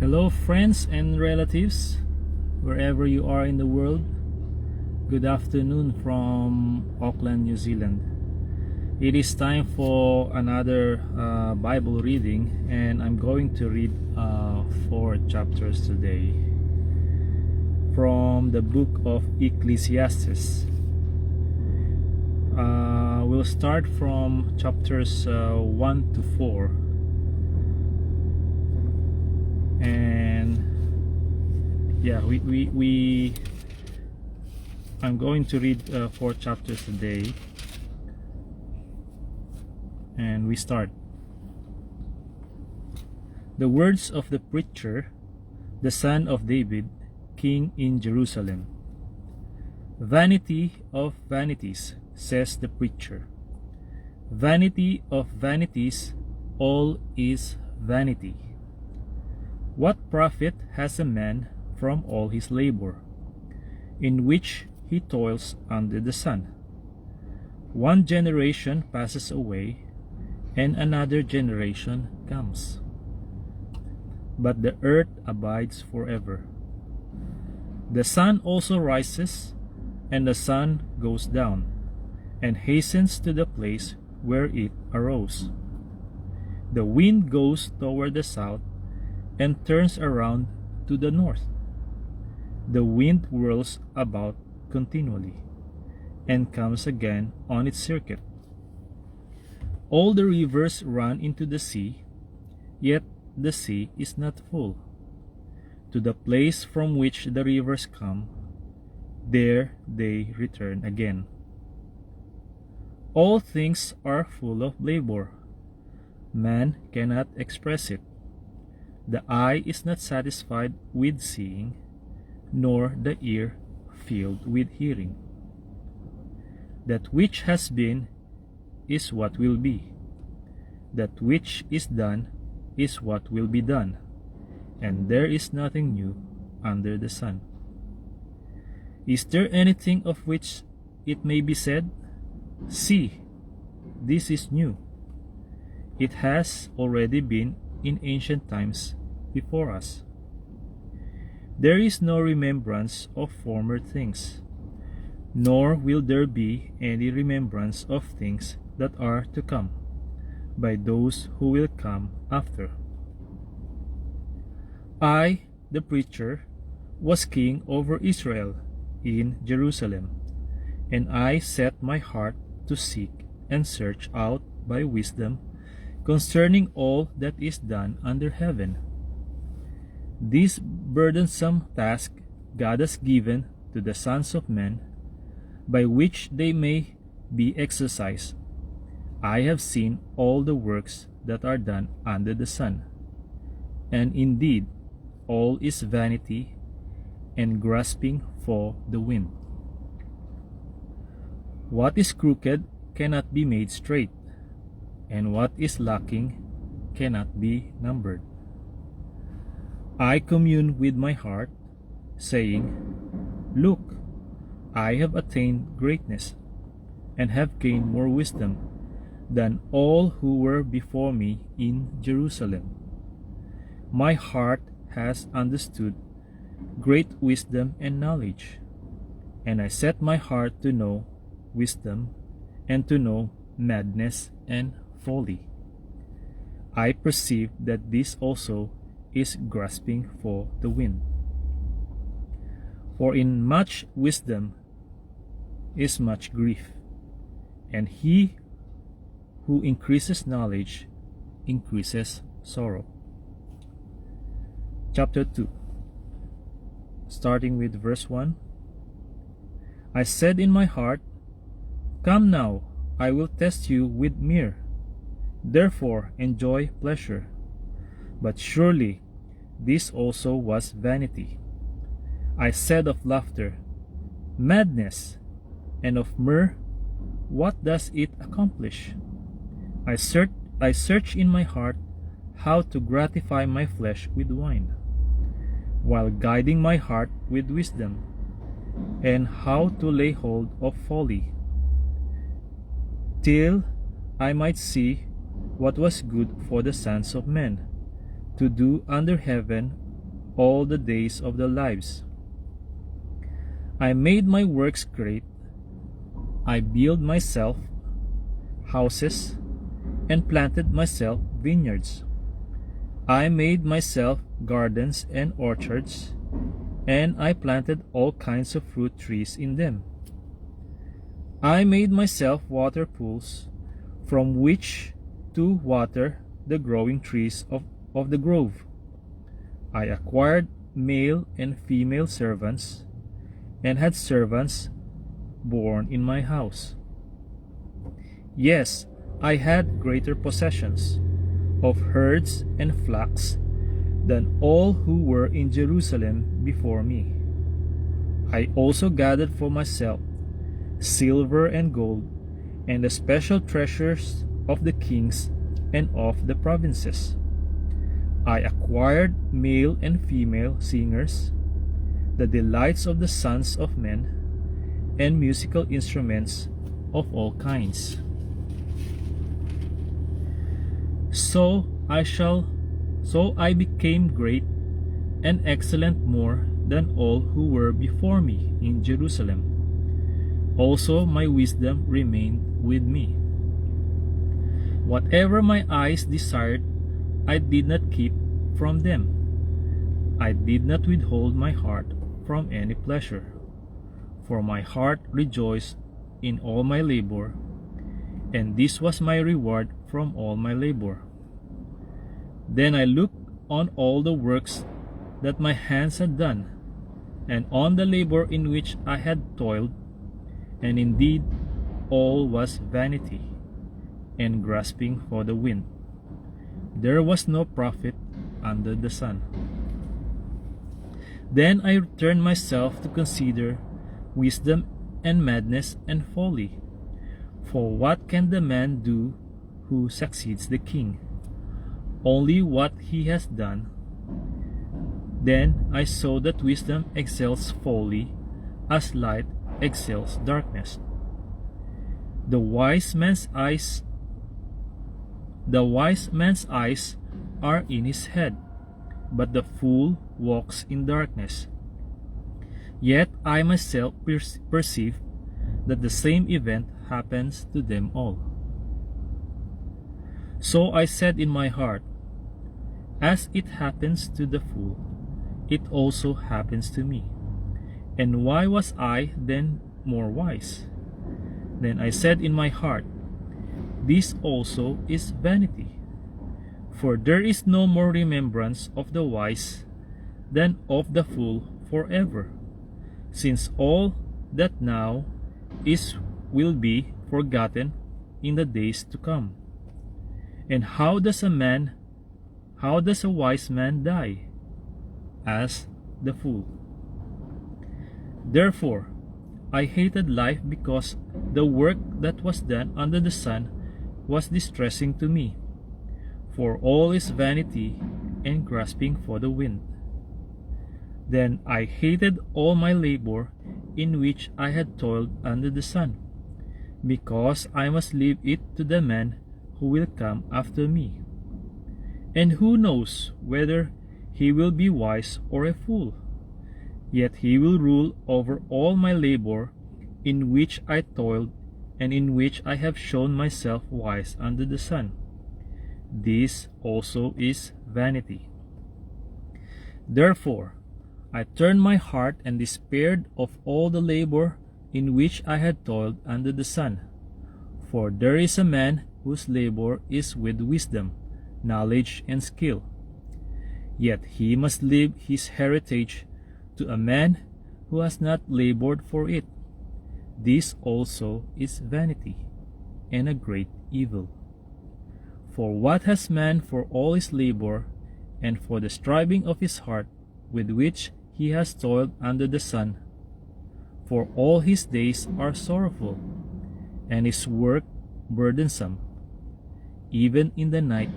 Hello, friends and relatives, wherever you are in the world. Good afternoon from Auckland, New Zealand. It is time for another Bible reading, and I'm going to read 4 chapters today from the book of Ecclesiastes. We'll start from chapters 1 to 4. And yeah, I'm going to read 4 chapters today, and we start. The words of the preacher, the son of David, king in Jerusalem. Vanity of vanities, says the preacher. Vanity of vanities, all is vanity. What profit has a man from all his labor, in which he toils under the sun? One generation passes away, and another generation comes. But the earth abides forever. The sun also rises, and the sun goes down, and hastens to the place where it arose. The wind goes toward the south, and turns around to the north. The wind whirls about continually, and comes again on its circuit. All the rivers run into the sea, yet the sea is not full. To the place from which the rivers come, there they return again. All things are full of labor. Man cannot express it. The eye is not satisfied with seeing, nor the ear filled with hearing. That which has been is what will be. That which is done is what will be done, and there is nothing new under the sun. Is there anything of which it may be said, "See, this is new"? It has already been in ancient times before us. There is no remembrance of former things, nor will there be any remembrance of things that are to come, by those who will come after. I, the preacher, was king over Israel in Jerusalem, and I set my heart to seek and search out by wisdom concerning all that is done under heaven. This burdensome task God has given to the sons of men, by which they may be exercised. I have seen all the works that are done under the sun, and indeed all is vanity and grasping for the wind. What is crooked cannot be made straight, and what is lacking cannot be numbered. I commune with my heart, saying, "Look, I have attained greatness, and have gained more wisdom than all who were before me in Jerusalem. My heart has understood great wisdom and knowledge, and I set my heart to know wisdom, and to know madness and folly. I perceive that this also is grasping for the wind. For in much wisdom is much grief, and he who increases knowledge increases sorrow." Chapter 2, starting with verse 1. I said in my heart, "Come now, I will test you with myrrh. Therefore enjoy pleasure." But surely this also was vanity. I said of laughter, "Madness," and of myrrh, "What does it accomplish?" I search in my heart how to gratify my flesh with wine, while guiding my heart with wisdom, and how to lay hold of folly, till I might see what was good for the sons of men, to do under heaven all the days of their lives. I made my works great. I built myself houses and planted myself vineyards. I made myself gardens and orchards, and I planted all kinds of fruit trees in them. I made myself water pools from which to water the growing trees of the grove. I acquired male and female servants, and had servants born in my house. Yes, I had greater possessions of herds and flocks than all who were in Jerusalem before me. I also gathered for myself silver and gold, and the special treasures of the kings and of the provinces. I acquired male and female singers, the delights of the sons of men, and musical instruments of all kinds. So I became great and excellent more than all who were before me in Jerusalem. Also my wisdom remained with me. Whatever my eyes desired, I did not keep from them. I did not withhold my heart from any pleasure, for my heart rejoiced in all my labor, and this was my reward from all my labor. Then I looked on all the works that my hands had done, and on the labor in which I had toiled, and indeed all was vanity and grasping for the wind. There was no profit under the sun. Then I turned myself to consider wisdom and madness and folly. For what can the man do who succeeds the king? Only what he has done. Then I saw that wisdom excels folly, as light excels darkness. The wise man's eyes are in his head, but the fool walks in darkness. Yet I myself perceive that the same event happens to them all. So I said in my heart, as it happens to the fool, it also happens to me. And why was I then more wise? Then I said in my heart, this also is vanity. For there is no more remembrance of the wise than of the fool forever, since all that now is will be forgotten in the days to come. And how does a wise man die? As the fool. Therefore, I hated life because the work that was done under the sun was distressing to me. For all is vanity and grasping for the wind. Then I hated all my labor in which I had toiled under the sun, because I must leave it to the man who will come after me. And who knows whether he will be wise or a fool? Yet he will rule over all my labor in which I toiled and in which I have shown myself wise under the sun. This also is vanity. Therefore, I turned my heart and despaired of all the labor in which I had toiled under the sun. For there is a man whose labor is with wisdom, knowledge, and skill. Yet he must leave his heritage to a man who has not labored for it. This also is vanity, and a great evil. For what has man for all his labor, and for the striving of his heart, with which he has toiled under the sun? For all his days are sorrowful, and his work burdensome. Even in the night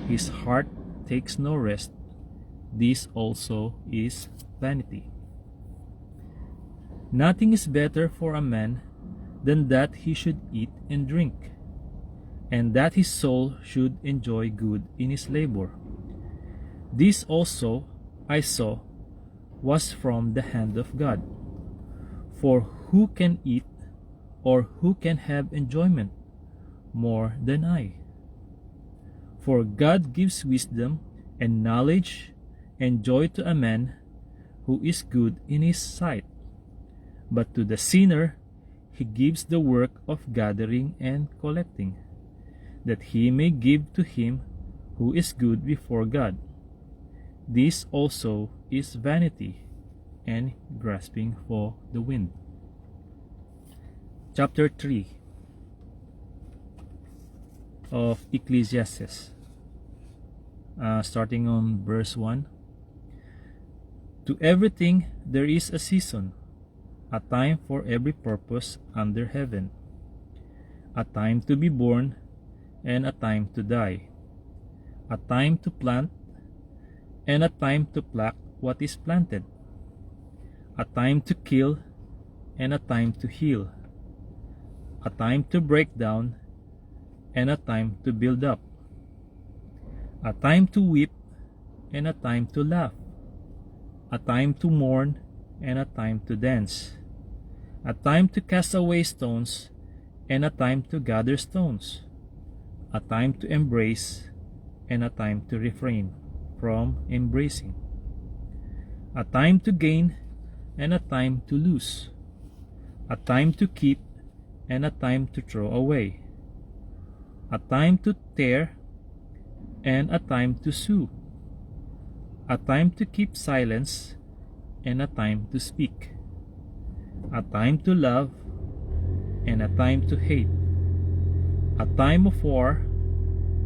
his heart takes no rest. This also is vanity. Nothing is better for a man than that he should eat and drink, and that his soul should enjoy good in his labor. This also I saw was from the hand of God. For who can eat or who can have enjoyment more than I? For God gives wisdom and knowledge and joy to a man who is good in his sight. But to the sinner he gives the work of gathering and collecting, that he may give to him who is good before God. This also is vanity and grasping for the wind. Chapter 3 of Ecclesiastes, starting on verse 1. To everything there is a season, a time for every purpose under heaven, a time to be born and a time to die, a time to plant and a time to pluck what is planted, a time to kill and a time to heal, a time to break down and a time to build up, a time to weep and a time to laugh, a time to mourn and a time to dance, a time to cast away stones and a time to gather stones, a time to embrace and a time to refrain from embracing, a time to gain and a time to lose, a time to keep and a time to throw away, a time to tear and a time to sue, a time to keep silence and a time to speak, a time to love and a time to hate, a time of war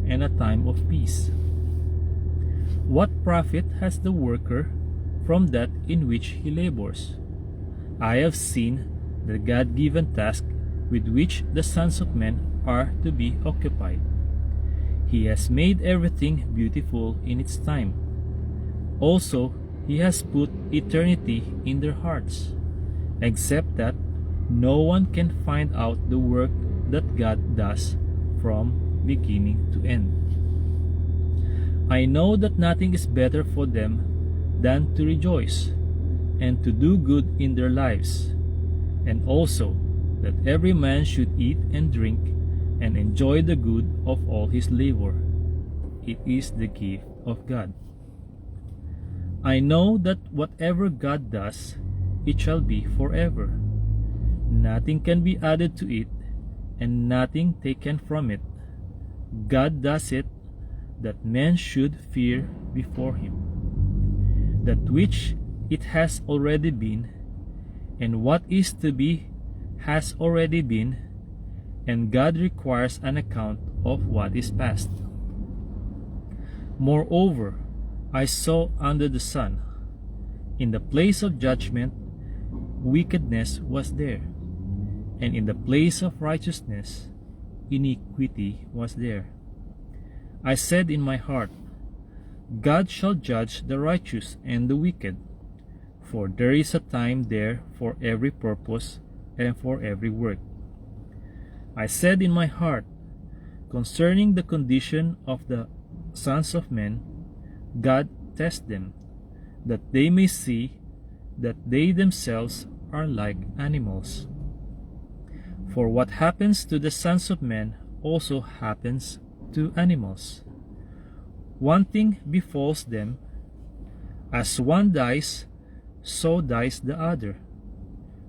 and a time of peace. What profit has the worker from that in which he labors? I have seen the God-given task with which the sons of men are to be occupied. He has made everything beautiful in its time. Also, he has put eternity in their hearts, except that no one can find out the work that God does from beginning to end. I know that nothing is better for them than to rejoice and to do good in their lives, and also that every man should eat and drink and enjoy the good of all his labor. It is the gift of God. I know that whatever God does, it shall be forever. Nothing can be added to it, and nothing taken from it. God does it, that men should fear before him. That which it has already been, and what is to be has already been, and God requires an account of what is past. Moreover, I saw under the sun, in the place of judgment, wickedness was there, and in the place of righteousness, iniquity was there. I said in my heart, God shall judge the righteous and the wicked, for there is a time there for every purpose and for every work. I said in my heart, concerning the condition of the sons of men, God tests them, that they may see that they themselves are like animals. For what happens to the sons of men also happens to animals. One thing befalls them, as one dies, so dies the other.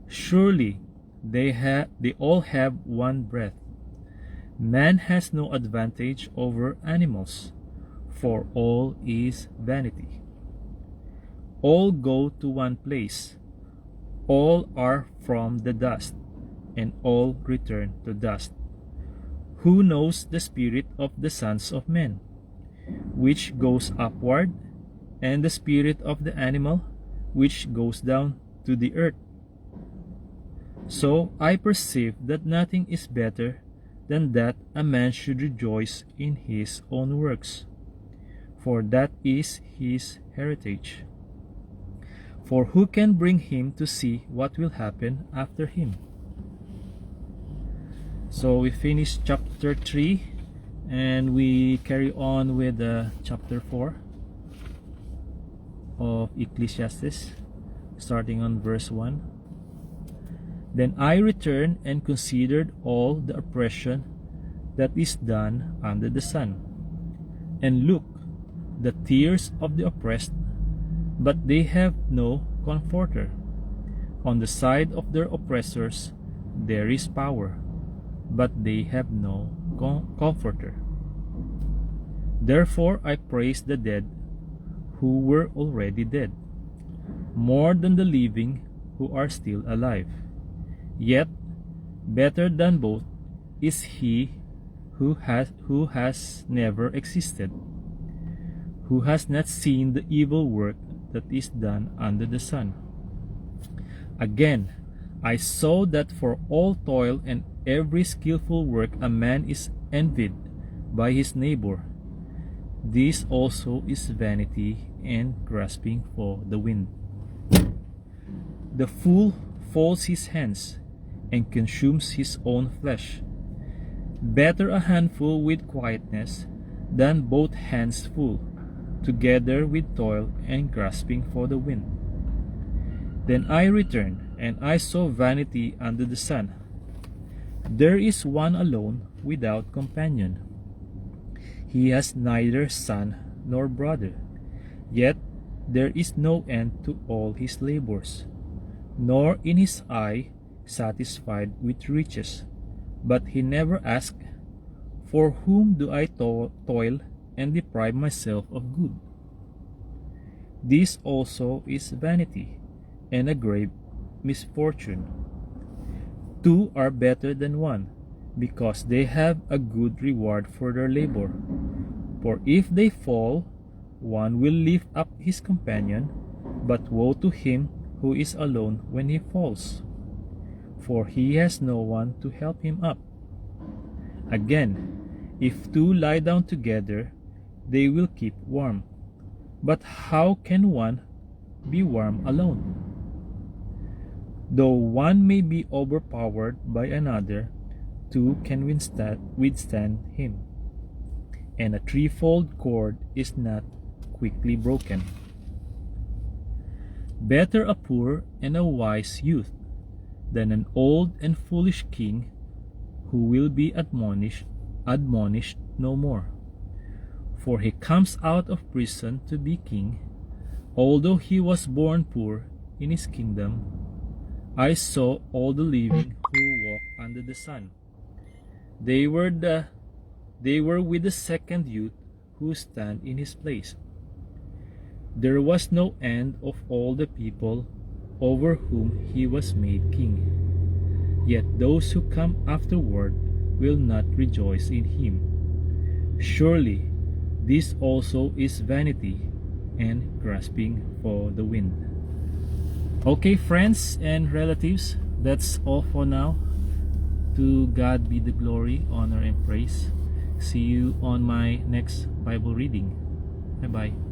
Surely they all have one breath. Man has no advantage over animals, for all is vanity. All go to one place, all are from the dust, and all return to dust. Who knows the spirit of the sons of men, which goes upward, and the spirit of the animal, which goes down to the earth? So I perceive that nothing is better than that a man should rejoice in his own works, for that is his heritage. For who can bring him to see what will happen after him? So we finish chapter 3 and we carry on with chapter 4 of Ecclesiastes. starting on verse 1. Then I returned and considered all the oppression that is done under the sun. And look, the tears of the oppressed, but they have no comforter. On the side of their oppressors there is power, but they have no comforter. Therefore I praise the dead who were already dead, more than the living who are still alive. Yet better than both is he who has never existed, who has not seen the evil work that is done under the sun. Again, I saw that for all toil and every skillful work a man is envied by his neighbor. This also is vanity and grasping for the wind. The fool folds his hands and consumes his own flesh. Better a handful with quietness than both hands full, together with toil and grasping for the wind. Then I returned, and I saw vanity under the sun. There is one alone without companion. He has neither son nor brother, yet there is no end to all his labors, nor in his eye satisfied with riches. But he never asked, for whom do I toil and deprive myself of good? This also is vanity and a grave misfortune. Two are better than one, because they have a good reward for their labor. For if they fall, one will lift up his companion, but woe to him who is alone when he falls, for he has no one to help him up. Again, if two lie down together, they will keep warm. But how can one be warm alone? Though one may be overpowered by another, two can withstand him. And a threefold cord is not quickly broken. Better a poor and a wise youth than an old and foolish king who will be admonished no more. For he comes out of prison to be king, although he was born poor in his kingdom. I saw all the living who walk under the sun. They were with the second youth who stand in his place. There was no end of all the people over whom he was made king. Yet those who come afterward will not rejoice in him. Surely this also is vanity and grasping for the wind. Okay, friends and relatives, that's all for now. To God be the glory, honor, and praise. See you on my next Bible reading. Bye-bye.